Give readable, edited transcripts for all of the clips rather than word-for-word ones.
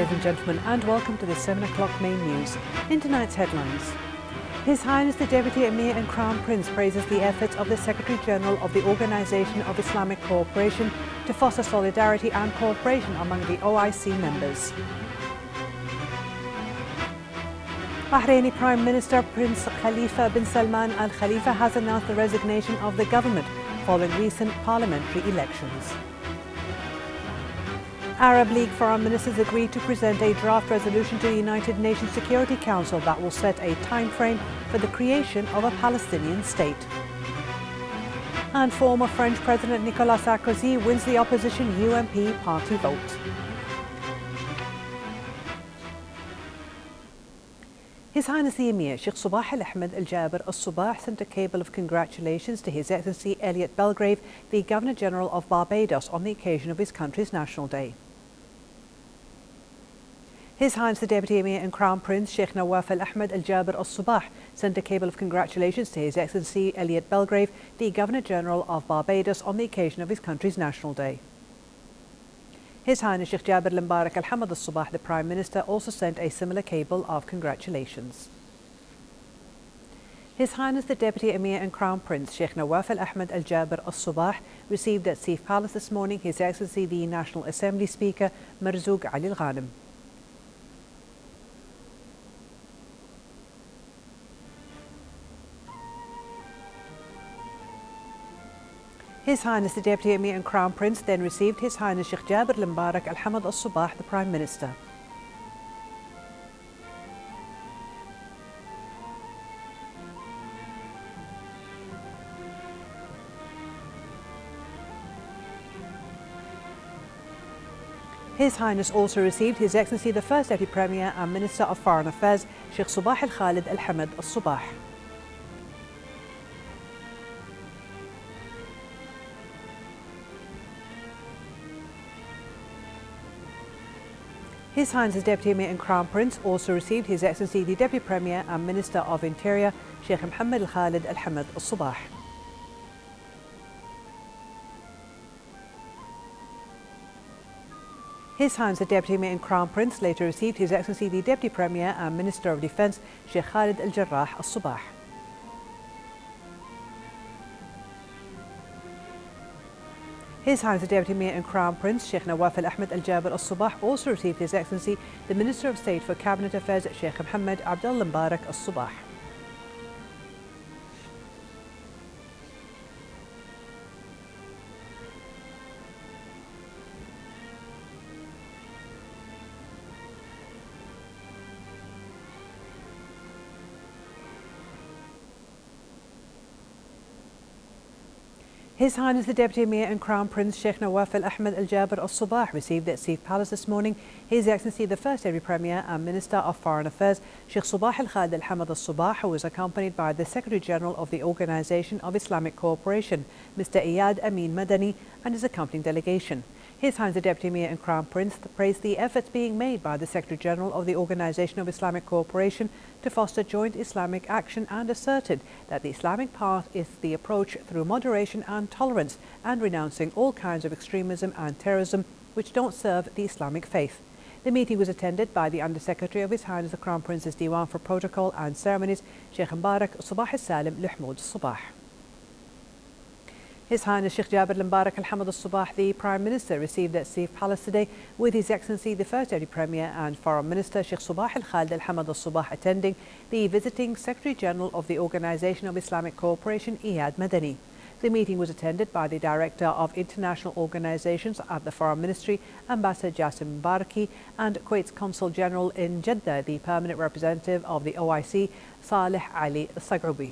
ladies and gentlemen, and welcome to the 7 o'clock main news. In tonight's headlines, His Highness the Deputy Emir and Crown Prince praises the efforts of the Secretary General of the Organization of Islamic Cooperation to foster solidarity and cooperation among the OIC members. Bahraini Prime Minister Prince Khalifa bin Salman Al Khalifa has announced the resignation of the government following recent parliamentary elections. Arab League foreign ministers agreed to present a draft resolution to the United Nations Security Council that will set a time frame for the creation of a Palestinian state. And former French President Nicolas Sarkozy wins the opposition UMP party vote. His Highness the Emir, Sheikh Sabah Al Ahmed Al Jaber Al Sabah, sent a cable of congratulations to His Excellency Elliot Belgrave, the Governor General of Barbados, on the occasion of his country's National Day. His Highness the Deputy Emir and Crown Prince Sheikh Nawaf Al Ahmed Al Jaber Al Sabah sent a cable of congratulations to His Excellency Elliot Belgrave, the Governor General of Barbados, on the occasion of his country's National Day. His Highness Sheikh Jaber Al Mbarak Al Hamad Al Sabah, the Prime Minister, also sent a similar cable of congratulations. His Highness the Deputy Emir and Crown Prince Sheikh Nawaf Al Ahmed Al Jaber Al Sabah received at Sif Palace this morning His Excellency the National Assembly Speaker Marzouk Ali Al Ghanem. His Highness the Deputy Emir and Crown Prince then received His Highness Sheikh Jaber Al Mbarak Al Hamad Al Sabah, the Prime Minister. His Highness also received His Excellency the First Deputy Premier and Minister of Foreign Affairs Sheikh Sabah Al Khalid Al Hamad Al Sabah. His Highness the Deputy Emir and Crown Prince also received His Excellency the Deputy Premier and Minister of Interior Sheikh Mohammed Al Khalid Al Hamad Al Sabah. His Highness the Deputy Emir and Crown Prince later received His Excellency the Deputy Premier and Minister of Defence Sheikh Khalid Al Jarrah Al Sabah. His Highness the Deputy Emir and Crown Prince Sheikh Nawaf Al Ahmed Al Jaber Al Sabah also received His Excellency the Minister of State for Cabinet Affairs Sheikh Mohammed Abdullah Mbarak Al Sabah. His Highness the Deputy Emir and Crown Prince Sheikh Nawaf Al Ahmed Al Jaber Al Sabah received at Sif Palace this morning His Excellency the First Deputy Premier and Minister of Foreign Affairs Sheikh Sabah Al Khalid Al Hamad Al Sabah, who was accompanied by the Secretary General of the Organization of Islamic Cooperation Mr. Iyad Amin Madani and his accompanying delegation. His Highness the Deputy Emir and Crown Prince praised the efforts being made by the Secretary General of the Organization of Islamic Cooperation to foster joint Islamic action and asserted that the Islamic path is the approach through moderation and tolerance and renouncing all kinds of extremism and terrorism which don't serve the Islamic faith. The meeting was attended by the Under-Secretary of His Highness the Crown Prince's Diwan for Protocol and Ceremonies Sheikh Mbarak Sabah Al Salim Luhmoud Sabah. His Highness Sheikh Jaber Al Mbarak Al Hamad Al Sabah, the Prime Minister, received at Sif Palace today with His Excellency the First Deputy Premier and Foreign Minister Sheikh Sabah Al Khalid Al Hamad Al Sabah attending the visiting Secretary General of the Organization of Islamic Cooperation Iyad Madani. The meeting was attended by the Director of International Organizations at the Foreign Ministry, Ambassador Jassim Barki, and Kuwait's Consul General in Jeddah, the Permanent Representative of the OIC, Saleh Ali Sagroubi.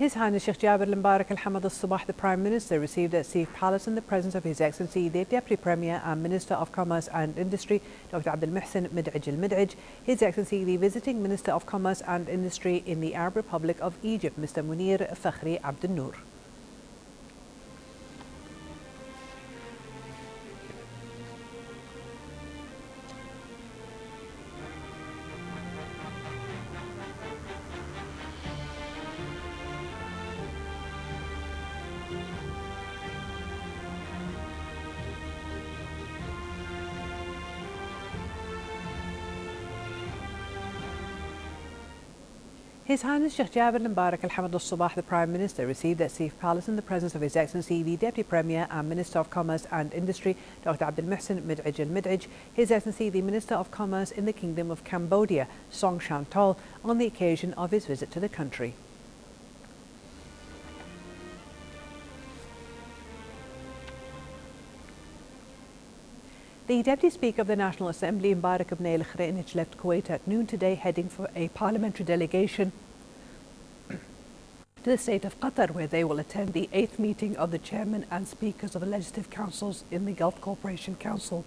His Highness Sheikh Jaber Al Mbarak Al Hamad Al Sabah, the Prime Minister, received at Sif Palace in the presence of His Excellency the Deputy Premier and Minister of Commerce and Industry Dr. Abdul Muhsin Mid'ij Al Mid'ij, His Excellency the Visiting Minister of Commerce and Industry in the Arab Republic of Egypt Mr. Munir Fakhri Abdul Noor. His Highness Sheikh Jaber Mbarak Al Hamad Al Sabah, the Prime Minister, received at Safe Palace in the presence of His Excellency the Deputy Premier and Minister of Commerce and Industry, Dr. Abdul Muhsin Mid'ij Al Mid'ij, His Excellency the Minister of Commerce in the Kingdom of Cambodia, Song Shantol, on the occasion of his visit to the country. The Deputy Speaker of the National Assembly, Mbarak ibn al-Khreinig, left Kuwait at noon today, heading for a parliamentary delegation to the State of Qatar, where they will attend the 8th meeting of the Chairman and Speakers of the Legislative Councils in the Gulf Cooperation Council.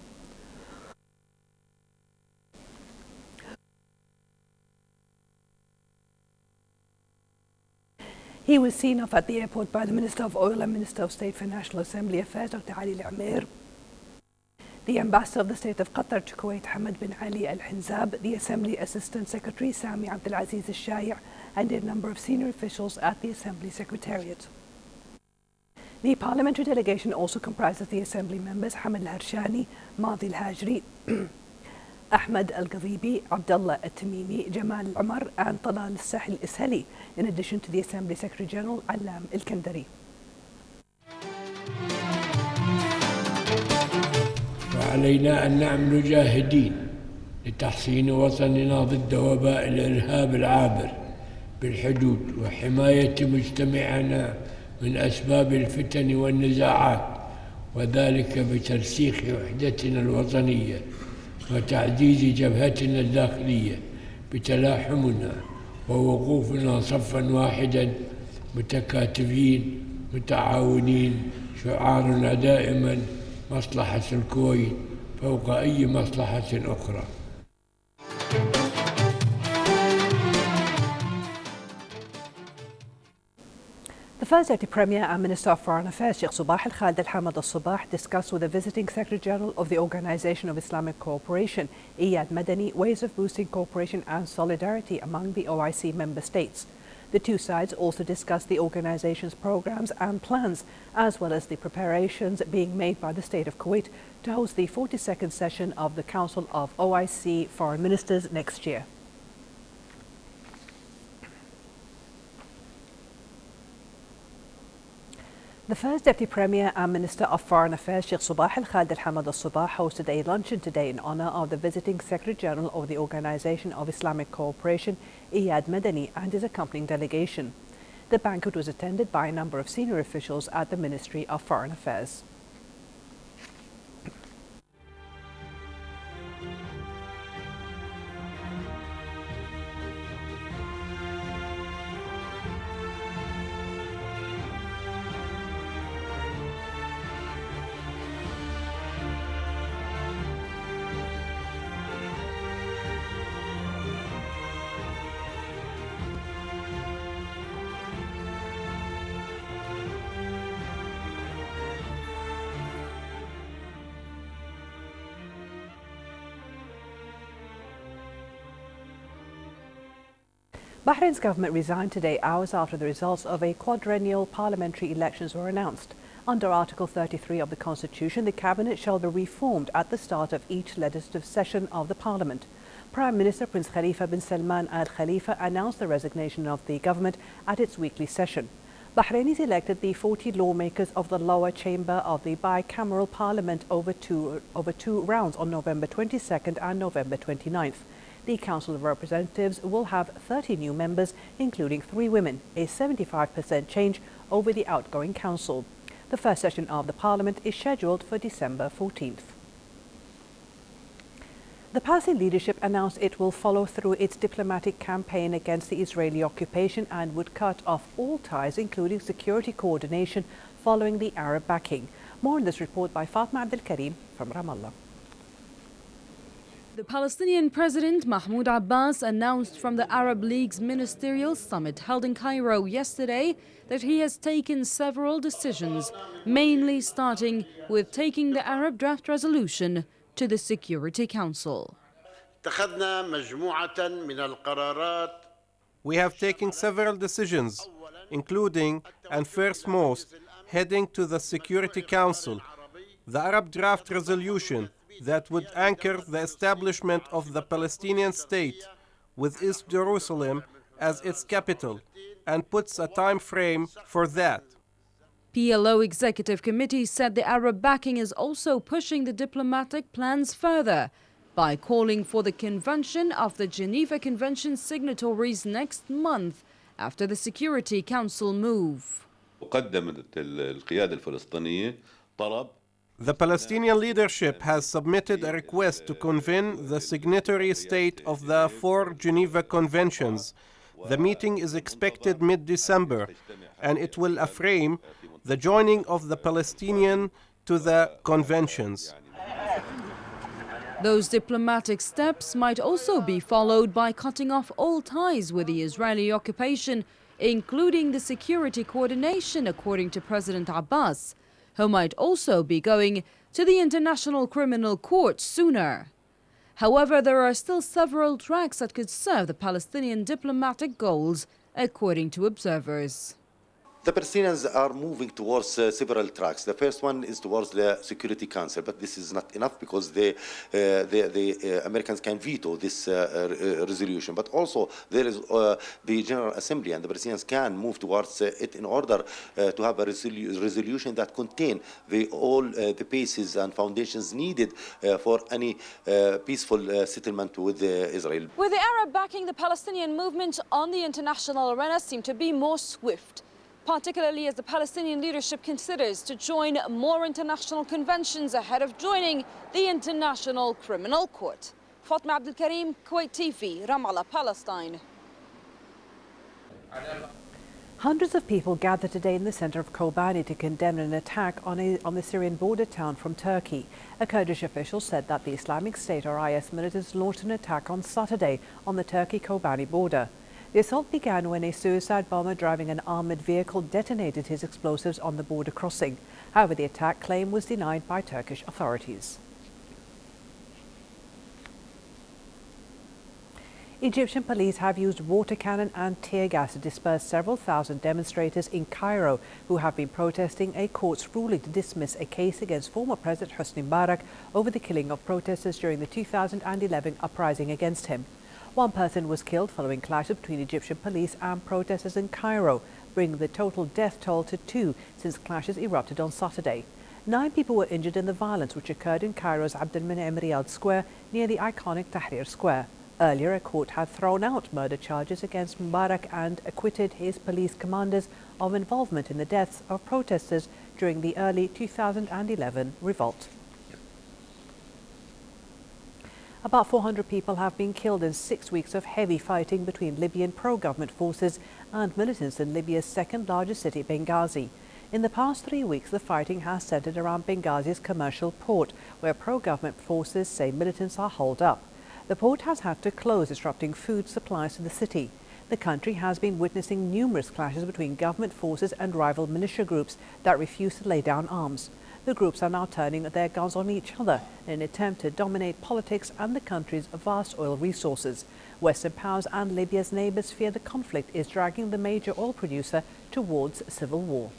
He was seen off at the airport by the Minister of Oil and Minister of State for National Assembly Affairs, Dr. Ali Al-Amir, the Ambassador of the State of Qatar to Kuwait, Hamad bin Ali Al-Hinzab, the Assembly Assistant Secretary, Sami Abdulaziz Al-Shaya, and a number of senior officials at the Assembly Secretariat. The parliamentary delegation also comprises the Assembly members Hamad Al-Harshani, Madi Al-Hajri, Ahmad Al-Ghadibi, Abdullah Al-Tamimi, Jamal Al-Umar, and Talal Al-Sahil Al-Ishali, in addition to the Assembly Secretary General Alam Al-Kandari. وعلينا أن نعمل جاهدين لتحصين وطننا ضد وباء الإرهاب العابر بالحدود وحماية مجتمعنا من أسباب الفتن والنزاعات، وذلك بترسيخ وحدتنا الوطنية وتعزيز جبهتنا الداخلية بتلاحمنا ووقوفنا صفا واحدا متكاتفين متعاونين، شعارنا دائما مصلحة الكويت فوق أي مصلحة أخرى. The First Deputy Premier and Minister of Foreign Affairs, Sheikh Subah Al Hamad Al Sabah, discussed with the Visiting Secretary General of the Organization of Islamic Cooperation, Iyad Madani, ways of boosting cooperation and solidarity among the OIC member states. The two sides also discussed the organization's programs and plans, as well as the preparations being made by the State of Kuwait to host the 42nd session of the Council of OIC Foreign Ministers next year. The First Deputy Premier and Minister of Foreign Affairs, Sheikh Subah Al Hamad Al Sabah, hosted a luncheon today in honor of the Visiting Secretary General of the Organization of Islamic Cooperation, Iyad Madani, and his accompanying delegation. The banquet was attended by a number of senior officials at the Ministry of Foreign Affairs. Bahrain's government resigned today, hours after the results of a quadrennial parliamentary elections were announced. Under Article 33 of the Constitution, the cabinet shall be reformed at the start of each legislative session of the parliament. Prime Minister Prince Khalifa bin Salman Al Khalifa announced the resignation of the government at its weekly session. Bahrainis elected the 40 lawmakers of the lower chamber of the bicameral parliament over two rounds on November 22nd and November 29th. The Council of Representatives will have 30 new members, including 3 women, a 75% change over the outgoing council. The first session of the Parliament is scheduled for December 14th. The Palestinian leadership announced it will follow through its diplomatic campaign against the Israeli occupation and would cut off all ties, including security coordination, following the Arab backing. More on this report by Fatma Abdul Karim from Ramallah. The Palestinian President Mahmoud Abbas announced from the Arab League's ministerial summit held in Cairo yesterday that he has taken several decisions, mainly starting with taking the Arab draft resolution to the Security Council. We have taken several decisions, including, and first most, heading to the Security Council, the Arab draft resolution that would anchor the establishment of the Palestinian state with East Jerusalem as its capital and puts a time frame for that. PLO Executive Committee said the Arab backing is also pushing the diplomatic plans further by calling for the convention of the Geneva Convention signatories next month after the Security Council move. The Palestinian leadership has submitted a request to convene the signatory state of the 4 Geneva Conventions. The meeting is expected mid-December, and it will affirm the joining of the Palestinian to the conventions. Those diplomatic steps might also be followed by cutting off all ties with the Israeli occupation, including the security coordination, according to President Abbas, who might also be going to the International Criminal Court sooner. However, there are still several tracks that could serve the Palestinian diplomatic goals, according to observers. The Palestinians are moving towards several tracks. The first one is towards the Security Council, but this is not enough because the Americans can veto this resolution. But also there is the General Assembly, and the Palestinians can move towards it in order to have a resolution that contain all the bases and foundations needed for any peaceful settlement with Israel. With the Arab backing, the Palestinian movement on the international arena seemed to be more swift, particularly as the Palestinian leadership considers to join more international conventions ahead of joining the International Criminal Court. Fatma Abdul Karim, Kuwait TV, Ramallah, Palestine. Hundreds of people gathered today in the center of Kobani to condemn an attack on the Syrian border town from Turkey. A Kurdish official said that the Islamic State or IS militants launched an attack on Saturday on the Turkey-Kobani border. The assault began when a suicide bomber driving an armored vehicle detonated his explosives on the border crossing. However, the attack claim was denied by Turkish authorities. Egyptian police have used water cannon and tear gas to disperse several thousand demonstrators in Cairo who have been protesting a court's ruling to dismiss a case against former President Hosni Mubarak over the killing of protesters during the 2011 uprising against him. One person was killed following clashes between Egyptian police and protesters in Cairo, bringing the total death toll to 2 since clashes erupted on Saturday. 9 people were injured in the violence which occurred in Cairo's Abd al-Menem Riyad Square near the iconic Tahrir Square. Earlier, a court had thrown out murder charges against Mubarak and acquitted his police commanders of involvement in the deaths of protesters during the early 2011 revolt. About 400 people have been killed in 6 weeks of heavy fighting between Libyan pro-government forces and militants in Libya's second largest city, Benghazi. In the past 3 weeks, the fighting has centered around Benghazi's commercial port, where pro-government forces say militants are holed up. The port has had to close, disrupting food supplies to the city. The country has been witnessing numerous clashes between government forces and rival militia groups that refuse to lay down arms. The groups are now turning their guns on each other in an attempt to dominate politics and the country's vast oil resources. Western powers and Libya's neighbours fear the conflict is dragging the major oil producer towards civil war.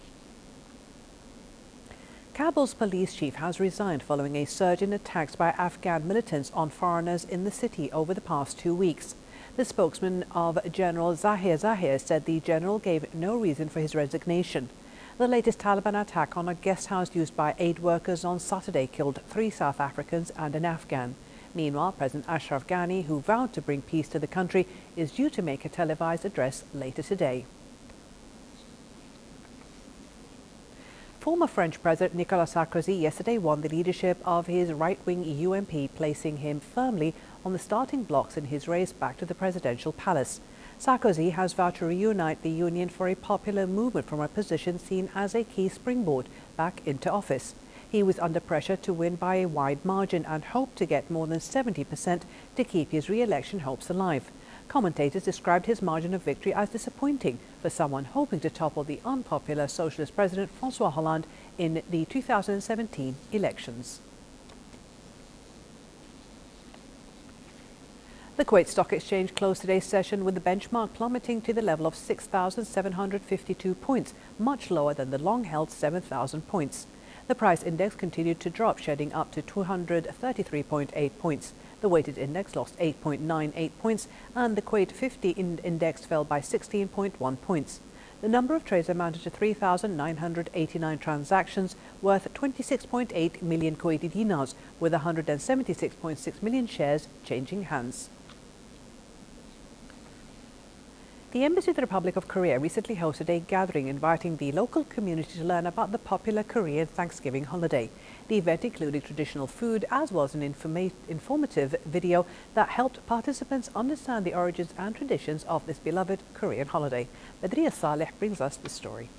Kabul's police chief has resigned following a surge in attacks by Afghan militants on foreigners in the city over the past 2 weeks. The spokesman of General Zahir said the general gave no reason for his resignation. The latest Taliban attack on a guest house used by aid workers on Saturday killed 3 South Africans and an Afghan. Meanwhile, President Ashraf Ghani, who vowed to bring peace to the country, is due to make a televised address later today. Former French President Nicolas Sarkozy yesterday won the leadership of his right-wing EU MP, placing him firmly on the starting blocks in his race back to the presidential palace. Sarkozy has vowed to reunite the union for a popular movement from a position seen as a key springboard back into office. He was under pressure to win by a wide margin and hoped to get more than 70% to keep his re-election hopes alive. Commentators described his margin of victory as disappointing for someone hoping to topple the unpopular socialist president François Hollande in the 2017 elections. The Kuwait Stock Exchange closed today's session with the benchmark plummeting to the level of 6,752 points, much lower than the long-held 7,000 points. The price index continued to drop, shedding up to 233.8 points. The weighted index lost 8.98 points and the Kuwait 50 index fell by 16.1 points. The number of trades amounted to 3,989 transactions worth 26.8 million Kuwaiti dinars, with 176.6 million shares changing hands. The Embassy of the Republic of Korea recently hosted a gathering inviting the local community to learn about the popular Korean Thanksgiving holiday. The event included traditional food as well as an informative video that helped participants understand the origins and traditions of this beloved Korean holiday. Badriya Saleh brings us the story.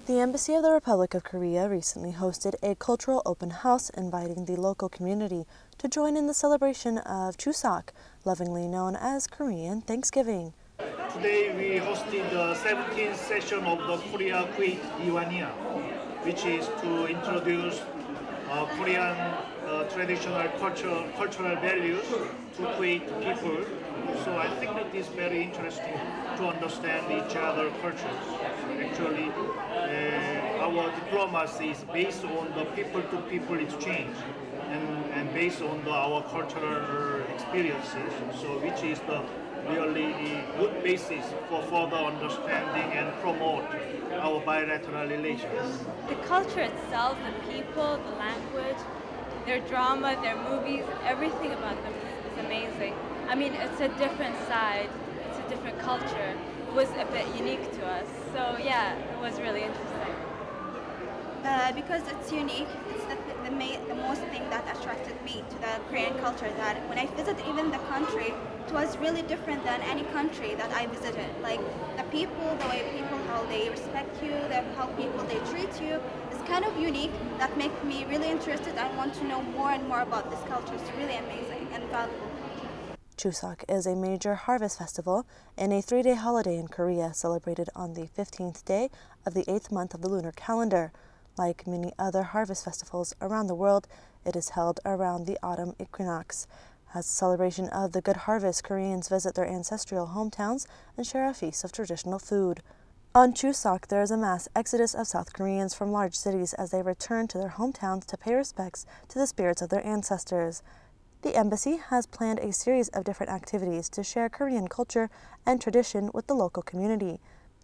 The Embassy of the Republic of Korea recently hosted a cultural open house inviting the local community to join in the celebration of Chuseok, lovingly known as Korean Thanksgiving. Today we hosted the 17th session of the Korea-Kuwait Iwania, which is to introduce Korean traditional cultural values to Kuwait people. So I think that is very interesting to understand each other's cultures. Actually, our diplomacy is based on the people-to-people exchange and based on our cultural experiences. So which is the really good basis for further understanding and promote our bilateral relations. The culture itself, the people, the language, their drama, their movies, everything about them is amazing. I mean, it's a different side, it's a different culture. It was a bit unique to us. So yeah, it was really interesting. Because it's unique, it's the most thing that attracted me to the Korean culture, that when I visited even the country, it was really different than any country that I visited. Like the people, the way people, how they respect you, how people they treat you, is kind of unique. That makes me really interested. I want to know more and more about this culture. It's really amazing and valuable. Chuseok is a major harvest festival and a 3-day holiday in Korea celebrated on the 15th day of the 8th month of the lunar calendar. Like many other harvest festivals around the world, it is held around the autumn equinox. As a celebration of the good harvest, Koreans visit their ancestral hometowns and share a feast of traditional food. On Chuseok, there is a mass exodus of South Koreans from large cities as they return to their hometowns to pay respects to the spirits of their ancestors. The embassy has planned a series of different activities to share Korean culture and tradition with the local community.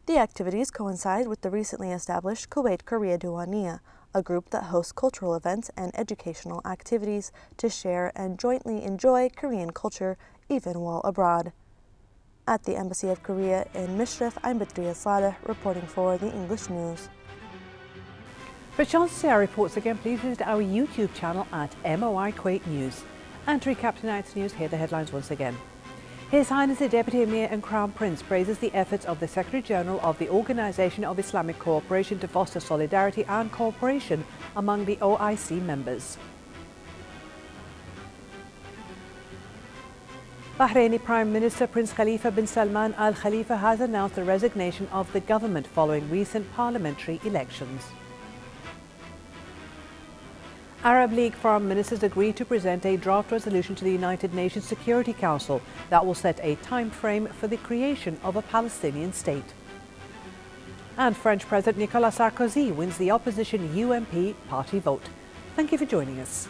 The activities coincide with the recently established Kuwait Korea Duwania, a group that hosts cultural events and educational activities to share and jointly enjoy Korean culture even while abroad. At the Embassy of Korea in Mishrif, I'm Badriya Saleh reporting for the English News. For a chance to see our reports again, please visit our YouTube channel at MOI Kuwait News. And to recap tonight's news, here are the headlines once again. His Highness the Deputy Emir and Crown Prince praises the efforts of the Secretary General of the Organization of Islamic Cooperation to foster solidarity and cooperation among the OIC members. Bahraini Prime Minister Prince Khalifa bin Salman Al Khalifa has announced the resignation of the government following recent parliamentary elections. Arab League foreign ministers agreed to present a draft resolution to the United Nations Security Council that will set a time frame for the creation of a Palestinian state. And French President Nicolas Sarkozy wins the opposition UMP party vote. Thank you for joining us.